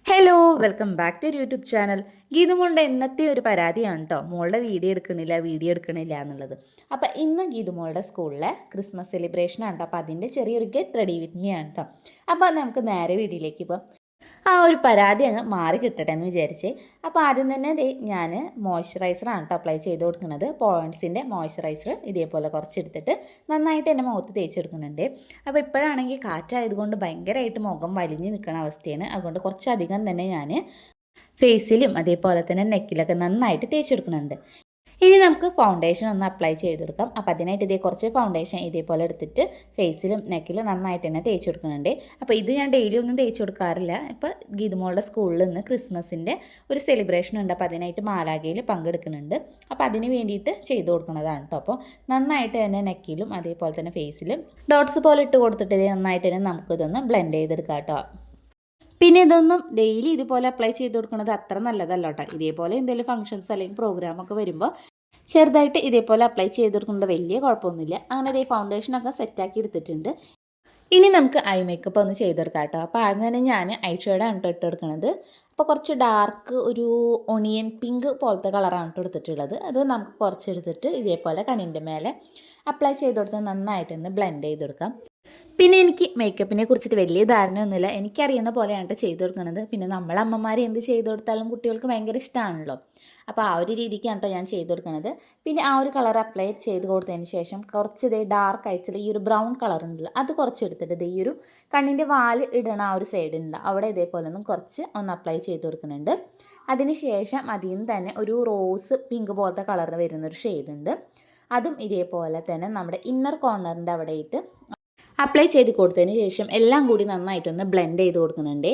Hello welcome back to YouTube channel. Geetu മോളുടെ ഇന്നത്തെ ഒരു പരാതിയാണ് കേട്ടോ, മോളുടെ വീഡിയോ എടുക്കണില്ല എന്നുള്ളത്. അപ്പോൾ ഇന്ന് ഗീതു മോളുടെ സ്കൂളിലെ ക്രിസ്മസ് സെലിബ്രേഷൻ ആണ് കേട്ടോ. അപ്പോൾ അതിൻ്റെ ചെറിയൊരു ഗെറ്റ് റെഡി വിത്ത് മീ ആണ് കേട്ടോ. അപ്പോൾ നമുക്ക് നേരെ വീഡിയോയിലേക്ക് ഇപ്പോൾ ആ ഒരു പരാതി അങ്ങ് മാറി കിട്ടട്ടെ എന്ന് വിചാരിച്ച്. അപ്പോൾ ആദ്യം തന്നെ ഞാൻ മോയ്സ്ചറൈസറാണ് കേട്ടോ അപ്ലൈ ചെയ്ത് കൊടുക്കുന്നത്. പോയിൻറ്റ്സിൻ്റെ മോയ്സ്ചറൈസർ ഇതേപോലെ കുറച്ചെടുത്തിട്ട് നന്നായിട്ട് എൻ്റെ മുഖത്ത് തേച്ചെടുക്കുന്നുണ്ട്. അപ്പോൾ ഇപ്പോഴാണെങ്കിൽ കാറ്റായതുകൊണ്ട് ഭയങ്കരമായിട്ട് മുഖം വലിഞ്ഞ് നിൽക്കുന്ന അവസ്ഥയാണ്. അതുകൊണ്ട് കുറച്ചധികം തന്നെ ഞാൻ ഫേസിലും അതേപോലെ തന്നെ നെക്കിലൊക്കെ നന്നായിട്ട് തേച്ചെടുക്കുന്നുണ്ട്. ഇനി നമുക്ക് ഫൗണ്ടേഷൻ ഒന്ന് അപ്ലൈ ചെയ്ത് കൊടുക്കാം. അപ്പോൾ അതിനായിട്ട് കുറച്ച് ഫൗണ്ടേഷൻ ഇതേപോലെ എടുത്തിട്ട് ഫേസിലും നെക്കിലും നന്നായിട്ട് തന്നെ തേച്ച് കൊടുക്കുന്നുണ്ട്. അപ്പോൾ ഇത് ഞാൻ ഡെയിലി ഒന്നും തേച്ച് കൊടുക്കാറില്ല. ഇപ്പോൾ ഗീതുമോളുടെ സ്കൂളിൽ നിന്ന് ക്രിസ്മസിൻ്റെ ഒരു സെലിബ്രേഷൻ ഉണ്ട്. അപ്പോൾ അതിനായിട്ട് മാലാഖയിൽ പങ്കെടുക്കുന്നുണ്ട്. അപ്പോൾ അതിന് വേണ്ടിയിട്ട് ചെയ്ത് കൊടുക്കുന്നതാണ് കേട്ടോ. അപ്പോൾ നന്നായിട്ട് തന്നെ നെക്കിലും അതേപോലെ തന്നെ ഫേസിലും ഡോട്ട്സ് പോലെ ഇട്ട് കൊടുത്തിട്ട് നന്നായിട്ട് തന്നെ നമുക്കിതൊന്ന് ബ്ലെൻഡ് ചെയ്തെടുക്കാം കേട്ടോ. പിന്നെ ഇതൊന്നും ഡെയിലി ഇതുപോലെ അപ്ലൈ ചെയ്ത് കൊടുക്കുന്നത് അത്ര നല്ലതല്ല കേട്ടോ. ഇതേപോലെ എന്തെങ്കിലും ഫംഗ്ഷൻസ് അല്ലെങ്കിൽ പ്രോഗ്രാമൊക്കെ വരുമ്പോൾ ചെറുതായിട്ട് ഇതേപോലെ അപ്ലൈ ചെയ്ത് കൊടുക്കുന്നത് വലിയ കുഴപ്പമൊന്നുമില്ല. അങ്ങനെ ഇതേ ഫൗണ്ടേഷനൊക്കെ സെറ്റാക്കി എടുത്തിട്ടുണ്ട്. ഇനി നമുക്ക് ഐ മേക്കപ്പ് ഒന്ന് ചെയ്തെടുക്കാം കേട്ടോ. അപ്പോൾ ആദ്യം തന്നെ ഞാൻ ഐ ഷേഡാണ് കേട്ടോ ഇട്ടെടുക്കുന്നത്. അപ്പോൾ കുറച്ച് ഡാർക്ക് ഒരു ഒണിയൻ പിങ്ക് പോലത്തെ കളറാണ് കേട്ടോ എടുത്തിട്ടുള്ളത്. അത് നമുക്ക് കുറച്ചെടുത്തിട്ട് ഇതേപോലെ കണ്ണിൻ്റെ മേലെ അപ്ലൈ ചെയ്ത് കൊടുത്ത് നന്നായിട്ടൊന്ന് ബ്ലെൻഡ് ചെയ്തെടുക്കാം. പിന്നെ എനിക്ക് മേക്കപ്പിനെ കുറിച്ചിട്ട് വലിയ ധാരണയൊന്നുമില്ല. എനിക്കറിയുന്ന പോലെയാണ് ചെയ്ത് കൊടുക്കുന്നത്. പിന്നെ നമ്മളെ അമ്മമാർ എന്ത് ചെയ്ത് കൊടുത്താലും കുട്ടികൾക്ക് ഭയങ്കര ഇഷ്ടമാണല്ലോ. അപ്പോൾ ആ ഒരു രീതിക്കാണ് കേട്ടോ ഞാൻ ചെയ്ത് കൊടുക്കുന്നത്. പിന്നെ ആ ഒരു കളർ അപ്ലൈ ചെയ്ത് കൊടുത്തതിന് ശേഷം കുറച്ച് ഡാർക്ക് അയച്ചുള്ള ഈ ഒരു ബ്രൗൺ കളർ ഉണ്ടല്ലോ അത് കുറച്ചെടുത്തിട്ട് ഈ ഒരു കണ്ണിൻ്റെ വാല് ഇടണ ആ ഒരു സൈഡ് ഉണ്ട് അവിടെ ഇതേപോലെ കുറച്ച് ഒന്ന് അപ്ലൈ ചെയ്ത് കൊടുക്കുന്നുണ്ട്. അതിന് ശേഷം അതിൽ നിന്ന് തന്നെ ഒരു റോസ് പിങ്ക് പോലത്തെ കളറിന് വരുന്നൊരു ഷെയ്ഡ് ഉണ്ട്. അതും ഇതേപോലെ തന്നെ നമ്മുടെ ഇന്നർ കോർണറിൻ്റെ അവിടെയിട്ട് അപ്ലൈ ചെയ്ത് കൊടുത്തതിന് ശേഷം എല്ലാം കൂടി നന്നായിട്ടൊന്ന് ബ്ലെൻഡ് ചെയ്ത് കൊടുക്കുന്നുണ്ട്.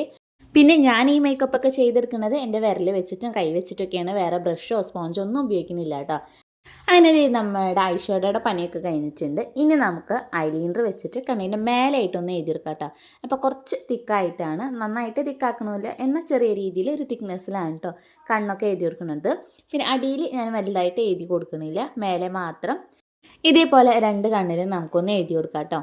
പിന്നെ ഞാൻ ഈ മേക്കപ്പൊക്കെ ചെയ്തെടുക്കുന്നത് എൻ്റെ വിരൽ വെച്ചിട്ടും കൈ വെച്ചിട്ടൊക്കെയാണ്. വേറെ ബ്രഷോ സ്പോഞ്ചോ ഒന്നും ഉപയോഗിക്കുന്നില്ല കേട്ടോ. അങ്ങനെ നമ്മുടെ ഐഷാഡോയുടെ പണിയൊക്കെ കഴിഞ്ഞിട്ടുണ്ട്. ഇനി നമുക്ക് ഐലൈനർ വെച്ചിട്ട് കണ്ണിൻ്റെ മേലായിട്ടൊന്ന് എഴുതിയെടുക്കാം കേട്ടോ. അപ്പോൾ കുറച്ച് തിക്കായിട്ടാണ്, നന്നായിട്ട് തിക്കാക്കണമില്ല എന്നാൽ ചെറിയ രീതിയിൽ ഒരു തിക്നെസ്സിലാണ് കേട്ടോ കണ്ണൊക്കെ എഴുതി കൊടുക്കുന്നത്. പിന്നെ അടിയിൽ ഞാൻ വലുതായിട്ട് എഴുതി കൊടുക്കണില്ല, മേലെ മാത്രം ഇതേപോലെ രണ്ട് കണ്ണിലും നമുക്കൊന്ന് എഴുതി കൊടുക്കാം കേട്ടോ.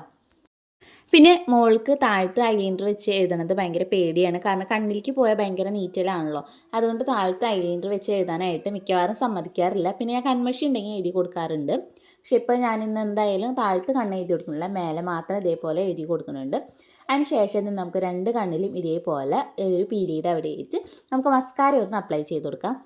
പിന്നെ മോൾക്ക് താഴത്ത് ഐലൈനർ വെച്ച് എഴുതണത് ഭയങ്കര പേടിയാണ്. കാരണം കണ്ണിലേക്ക് പോയാൽ ഭയങ്കര നീറ്റലാണല്ലോ. അതുകൊണ്ട് താഴത്ത് ഐലൈനർ വെച്ച് എഴുതാനായിട്ട് മിക്കവാറും സമ്മതിക്കാറില്ല. പിന്നെ ഞാൻ കൺമഷി ഉണ്ടെങ്കിൽ എഴുതി കൊടുക്കാറുണ്ട്. പക്ഷെ ഇപ്പോൾ ഞാനിന്ന് എന്തായാലും താഴത്ത് കണ്ണ് എഴുതി കൊടുക്കുന്നില്ല, മേലെ മാത്രം ഇതേപോലെ എഴുതി കൊടുക്കുന്നുണ്ട്. അതിന് ശേഷം നമുക്ക് രണ്ട് കണ്ണിലും ഇതേപോലെ ഒരു പീരീഡ് അവിടെ ആയിട്ട് നമുക്ക് മസ്കാര ഒന്ന് അപ്ലൈ ചെയ്ത് കൊടുക്കാം.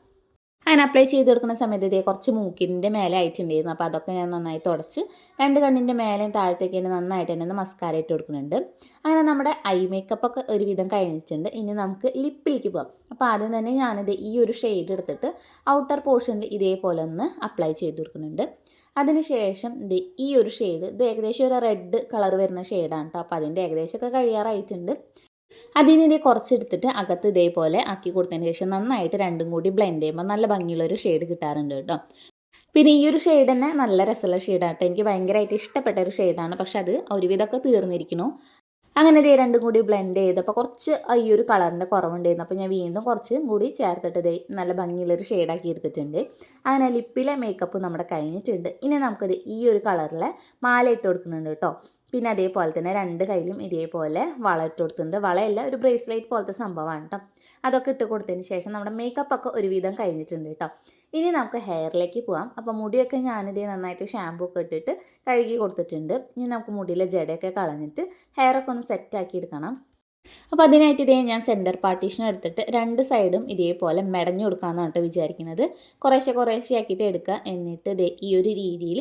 അങ്ങനെ അപ്ലൈ ചെയ്ത് കൊടുക്കുന്ന സമയത്ത് കുറച്ച് മൂക്കിൻ്റെ മേലെ അയച്ചിട്ടുണ്ടായിരുന്നു. അപ്പോൾ അതൊക്കെ ഞാൻ നന്നായി തുടച്ച് രണ്ട് കണ്ണിൻ്റെ മേലെയും താഴത്തേക്ക് തന്നെ നന്നായിട്ട് തന്നെ ഒന്ന് മസ്കാര ഇട്ട് കൊടുക്കുന്നുണ്ട്. അങ്ങനെ നമ്മുടെ ഐ മേക്കപ്പൊക്കെ ഒരുവിധം കഴിഞ്ഞിട്ടുണ്ട്. ഇനി നമുക്ക് ലിപ്പിലേക്ക് പോകാം. അപ്പോൾ ആദ്യം തന്നെ ഞാനിത് ഈ ഒരു ഷെയ്ഡ് എടുത്തിട്ട് ഔട്ടർ പോർഷനിൽ ഇതേപോലെ ഒന്ന് അപ്ലൈ ചെയ്ത് കൊടുക്കുന്നുണ്ട്. അതിനുശേഷം ഈ ഒരു ഷെയ്ഡ് ഏകദേശം ഒരു റെഡ് കളർ വരുന്ന ഷെയ്ഡാണ് കേട്ടോ. അപ്പോൾ അതിൻ്റെ ഏകദേശമൊക്കെ കഴിയാറായിട്ടുണ്ട്. അതിൽ നിന്ന് കുറച്ചെടുത്തിട്ട് അകത്ത് ഇതേപോലെ ആക്കി കൊടുത്തതിന് ശേഷം നന്നായിട്ട് രണ്ടും കൂടി ബ്ലെൻഡ് ചെയ്യുമ്പോൾ നല്ല ഭംഗിയുള്ളൊരു ഷെയ്ഡ് കിട്ടാറുണ്ട് കേട്ടോ. പിന്നെ ഈ ഒരു ഷെയ്ഡ് തന്നെ നല്ല രസമുള്ള ഷെയ്ഡാണ് കേട്ടോ. എനിക്ക് ഭയങ്കരമായിട്ട് ഇഷ്ടപ്പെട്ട ഒരു ഷെയ്ഡാണ്. പക്ഷെ അത് ഒരുവിധമൊക്കെ തീർന്നിരിക്കണു. അങ്ങനെ രണ്ടും കൂടി ബ്ലെൻഡ് ചെയ്തപ്പോൾ കുറച്ച് ഈ ഒരു കളറിൻ്റെ കുറവുണ്ടായിരുന്നു. അപ്പോൾ ഞാൻ വീണ്ടും കുറച്ച് കൂടി ചേർത്തിട്ട് നല്ല ഭംഗിയുള്ളൊരു ഷെയ്ഡാക്കി എടുത്തിട്ടുണ്ട്. അങ്ങനെ ലിപ്പിലെ മേക്കപ്പ് നമ്മുടെ കഴിഞ്ഞിട്ടുണ്ട്. ഇനി നമുക്കത് ഈ ഒരു കളറിലെ മാല ഇട്ട് കൊടുക്കുന്നുണ്ട് കേട്ടോ. പിന്നെ അതേപോലെ തന്നെ രണ്ട് കയ്യിലും ഇതേപോലെ വള ഇട്ട് കൊടുത്തിട്ടുണ്ട്. വളയല്ല, ഒരു ബ്രേസ്ലെറ്റ് പോലത്തെ സംഭവമാണ് കേട്ടോ. അതൊക്കെ ഇട്ട് കൊടുത്തതിന് ശേഷം നമ്മുടെ മേക്കപ്പൊക്കെ ഒരുവിധം കഴിഞ്ഞിട്ടുണ്ട് കേട്ടോ. ഇനി നമുക്ക് ഹെയറിലേക്ക് പോകാം. അപ്പോൾ മുടിയൊക്കെ ഞാനിതേ നന്നായിട്ട് ഷാമ്പൂ ഒക്കെ ഇട്ടിട്ട് കഴുകി കൊടുത്തിട്ടുണ്ട്. ഇനി നമുക്ക് മുടിയിലെ ജടയൊക്കെ കളഞ്ഞിട്ട് ഹെയറൊക്കെ ഒന്ന് സെറ്റാക്കി എടുക്കണം. അപ്പോൾ അതിനായിട്ട് ഞാൻ സെൻറ്റർ പാർട്ടീഷൻ എടുത്തിട്ട് രണ്ട് സൈഡും ഇതേപോലെ മെടഞ്ഞു കൊടുക്കാമെന്നാണ് കേട്ടോ വിചാരിക്കുന്നത്. കുറേശ്ശെ ആക്കിയിട്ട് എടുക്കുക. എന്നിട്ട് ഈ ഒരു രീതിയിൽ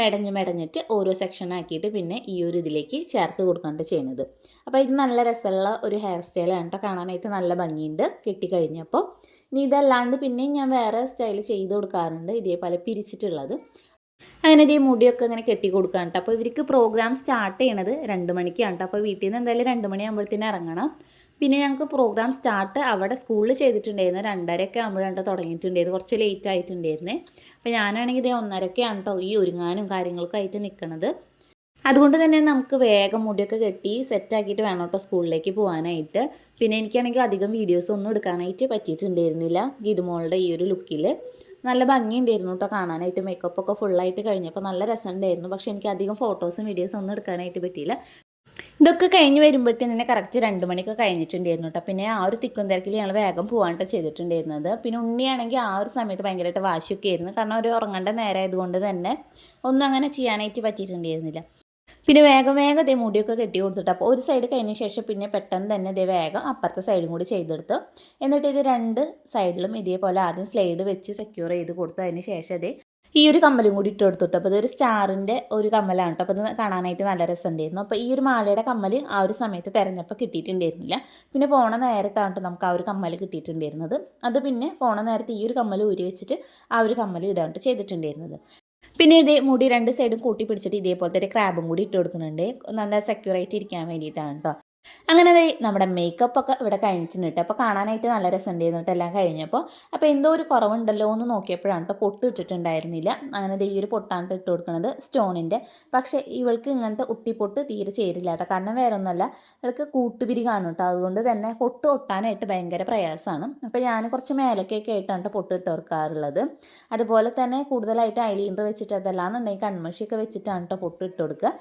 മെടഞ്ഞിട്ട് ഓരോ സെക്ഷൻ ആക്കിയിട്ട് പിന്നെ ഈ ഒരു ഇതിലേക്ക് ചേർത്ത് കൊടുക്കാണ്ട് ചെയ്യുന്നത്. അപ്പോൾ ഇത് നല്ല രസമുള്ള ഒരു ഹെയർ സ്റ്റൈലാണ് കേട്ടോ. കാണാനായിട്ട് നല്ല ഭംഗിയുണ്ട് കെട്ടിക്കഴിഞ്ഞപ്പോൾ. ഇനി ഇതല്ലാണ്ട് പിന്നെയും ഞാൻ വേറെ സ്റ്റൈൽ ചെയ്ത് കൊടുക്കാറുണ്ട്, ഇതേപോലെ പിരിച്ചിട്ടുള്ളത്. അങ്ങനെ മുടിയൊക്കെ ഇങ്ങനെ കെട്ടി കൊടുക്കാൻ കേട്ടോ. അപ്പോൾ ഇവർക്ക് പ്രോഗ്രാം സ്റ്റാർട്ട് ചെയ്യണത് 2 മണിക്കാണ് കേട്ടോ. അപ്പോൾ വീട്ടിൽ നിന്ന് എന്തായാലും 2 മണിയാകുമ്പോഴത്തേനും ഇറങ്ങണം. പിന്നെ ഞങ്ങൾക്ക് പ്രോഗ്രാം സ്റ്റാർട്ട് അവിടെ സ്കൂളിൽ ചെയ്തിട്ടുണ്ടായിരുന്നു 2:30 ആകുമ്പോഴാണ് തുടങ്ങിയിട്ടുണ്ടായിരുന്നു. കുറച്ച് ലേറ്റ് ആയിട്ടുണ്ടായിരുന്നേ. അപ്പോൾ ഞാനാണെങ്കിൽ 1:30 കേട്ടോ ഈ ഒരുങ്ങാനും കാര്യങ്ങളൊക്കെ ആയിട്ട് നിൽക്കുന്നത്. അതുകൊണ്ട് തന്നെ നമുക്ക് വേഗം മുടിയൊക്കെ കെട്ടി സെറ്റാക്കിയിട്ട് വേണം കേട്ടോ സ്കൂളിലേക്ക് പോകാനായിട്ട്. പിന്നെ എനിക്കാണെങ്കിൽ അധികം വീഡിയോസ് ഒന്നും എടുക്കാനായിട്ട് പറ്റിയിട്ടുണ്ടായിരുന്നില്ല ഗീതുമോളുടെ ഈ ഒരു ലുക്കിൽ. നല്ല ഭംഗിയുണ്ടായിരുന്നു കേട്ടോ കാണാനായിട്ട്. മേക്കപ്പൊക്കെ ഫുള്ളായിട്ട് കഴിഞ്ഞപ്പോൾ നല്ല രസമുണ്ടായിരുന്നു. പക്ഷേ എനിക്ക് അധികം ഫോട്ടോസും വീഡിയോസും ഒന്നും എടുക്കാനായിട്ട് പറ്റിയില്ല. ഇതൊക്കെ കഴിഞ്ഞ് വരുമ്പോഴത്തേന് കറക്റ്റ് 2 മണിയൊക്കെ കഴിഞ്ഞിട്ടുണ്ടായിരുന്നു കേട്ടോ. പിന്നെ ആ ഒരു തിക്കും തിരക്കിൽ ഞങ്ങൾ വേഗം പോകാനായിട്ട് ചെയ്തിട്ടുണ്ടായിരുന്നത്. പിന്നെ ഉണ്ണിയാണെങ്കിൽ ആ ഒരു സമയത്ത് ഭയങ്കരമായിട്ട് വാശിയൊക്കെ ആയിരുന്നു. കാരണം ഒരു ഉറങ്ങേണ്ട നേരമായതുകൊണ്ട് തന്നെ ഒന്നും അങ്ങനെ ചെയ്യാനായിട്ട് പറ്റിയിട്ടുണ്ടായിരുന്നില്ല. പിന്നെ വേഗം വേഗം അതേ മുടിയൊക്കെ കെട്ടി കൊടുത്തിട്ട് അപ്പോൾ ഒരു സൈഡ് കഴിഞ്ഞ ശേഷം പിന്നെ പെട്ടെന്ന് തന്നെ ഇതേ വേഗം അപ്പുറത്തെ സൈഡും കൂടി ചെയ്തെടുത്തു. എന്നിട്ട് ഇത് 2 സൈഡിലും ഇതേപോലെ ആദ്യം സ്ലൈഡ് വെച്ച് സെക്യൂർ ചെയ്ത് കൊടുത്തു. അതിന് ശേഷം അതേ ഈ ഒരു കമ്മലും കൂടി ഇട്ട് കൊടുത്തിട്ട് അപ്പോൾ ഇതൊരു സ്റ്റാറിൻ്റെ ഒരു കമ്മലാണ് കേട്ടോ. അപ്പോൾ ഇത് കാണാനായിട്ട് നല്ല രസമുണ്ടായിരുന്നു. അപ്പോൾ ഈ ഒരു മാലയുടെ കമ്മൽ ആ ഒരു സമയത്ത് തിരഞ്ഞപ്പോൾ കിട്ടിയിട്ടുണ്ടായിരുന്നില്ല. പിന്നെ പോണ നേരത്താണ് നമുക്ക് ആ ഒരു കമ്മൽ കിട്ടിയിട്ടുണ്ടായിരുന്നത്. അത് പിന്നെ പോണ നേരത്ത് ഈ ഒരു കമ്മൽ ഊരി വെച്ചിട്ട് ആ ഒരു കമ്മൽ ഇടാണ്ട് ചെയ്തിട്ടുണ്ടായിരുന്നത്. പിന്നെ ഇതേ മുടി 2 സൈഡും കൂട്ടി പിടിച്ചിട്ട് ഇതേപോലത്തെ ഒരു ക്രാബും കൂടി ഇട്ട് കൊടുക്കുന്നുണ്ട്. നല്ല സെക്യൂറായിട്ട് ഇരിക്കാൻ വേണ്ടിയിട്ടാണ് കേട്ടോ. അങ്ങനെ ദേ നമ്മുടെ മേക്കപ്പ് ഒക്കെ ഇവിടെ കഴിഞ്ഞിട്ടുണ്ട് കേട്ടോ. അപ്പോൾ കാണാനായിട്ട് നല്ല രസമുണ്ടായിരുന്നു കേട്ടോ എല്ലാം കഴിഞ്ഞപ്പോൾ. അപ്പോൾ എന്തോ ഒരു കുറവുണ്ടല്ലോ എന്ന് നോക്കിയപ്പോഴാണ് കേട്ടോ പൊട്ട് ഇട്ടിട്ടുണ്ടായിരുന്നില്ല. അങ്ങനെ ദേ ഈ ഒരു പൊട്ടാണ് ഇട്ട് കൊടുക്കുന്നത് സ്റ്റോണിൻ്റെ. പക്ഷേ ഇവൾക്ക് ഇങ്ങനത്തെ ഉട്ടിപ്പൊട്ട് തീരെ ചേരില്ല കേട്ടോ. കാരണം വേറെ ഒന്നുമല്ല, ഇവൾക്ക് കൂട്ടുപിരി കാണും കേട്ടോ. അതുകൊണ്ട് തന്നെ പൊട്ട് ഒട്ടാനായിട്ട് ഭയങ്കര പ്രയാസമാണ്. അപ്പോൾ ഞാൻ കുറച്ച് മേലക്കൊക്കെ ആയിട്ടാണ് കേട്ടോ പൊട്ട് ഇട്ട് കൊടുക്കാറുള്ളത്. അതുപോലെ തന്നെ കൂടുതലായിട്ട് ഐലൈനർ വെച്ചിട്ട് അതല്ലാന്നുണ്ടെങ്കിൽ കൺമഷിയൊക്കെ വെച്ചിട്ടാണ് കേട്ടോ പൊട്ട് ഇട്ട് കൊടുക്കുക.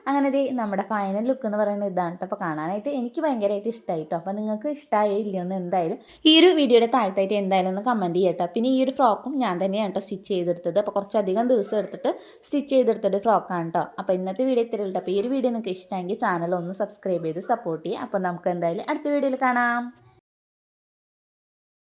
അങ്ങനെ ദേ നമ്മുടെ ഫൈനൽ ലുക്ക് എന്ന് പറയുന്നത് ഇതാണ് കേട്ടോ. അപ്പോൾ കാണാനായിട്ട് എനിക്ക് ഭയങ്കരമായിട്ട് ഇഷ്ടമായി കേട്ടോ. അപ്പോൾ നിങ്ങൾക്ക് ഇഷ്ടമായോ ഇല്ലയോ എന്ന് എന്തായാലും ഈ ഒരു വീഡിയോയുടെ താഴത്തായിട്ട് എന്തായാലും ഒന്ന് കമൻറ്റ് ചെയ്യട്ടോ. പിന്നെ ഈ ഒരു ഫ്രോക്കും ഞാൻ തന്നെയാണ് കേട്ടോ സ്റ്റിച്ച് ചെയ്തെടുത്തത്. അപ്പോൾ കുറച്ചധികം ദിവസം എടുത്തിട്ട് സ്റ്റിച്ച് ചെയ്തെടുത്തൊരു ഫ്രോക്കാണ് കേട്ടോ. അപ്പോൾ ഇന്നത്തെ വീഡിയോ ഇത്രയുള്ളൂ കേട്ടോ. അപ്പോൾ ഈ ഒരു വീഡിയോ നിങ്ങൾക്ക് ഇഷ്ടമെങ്കിൽ ചാനൽ ഒന്ന് സബ്സ്ക്രൈബ് ചെയ്ത് സപ്പോർട്ട് ചെയ്യുക. അപ്പോൾ നമുക്ക് എന്തായാലും അടുത്ത വീഡിയോയിൽ കാണാം.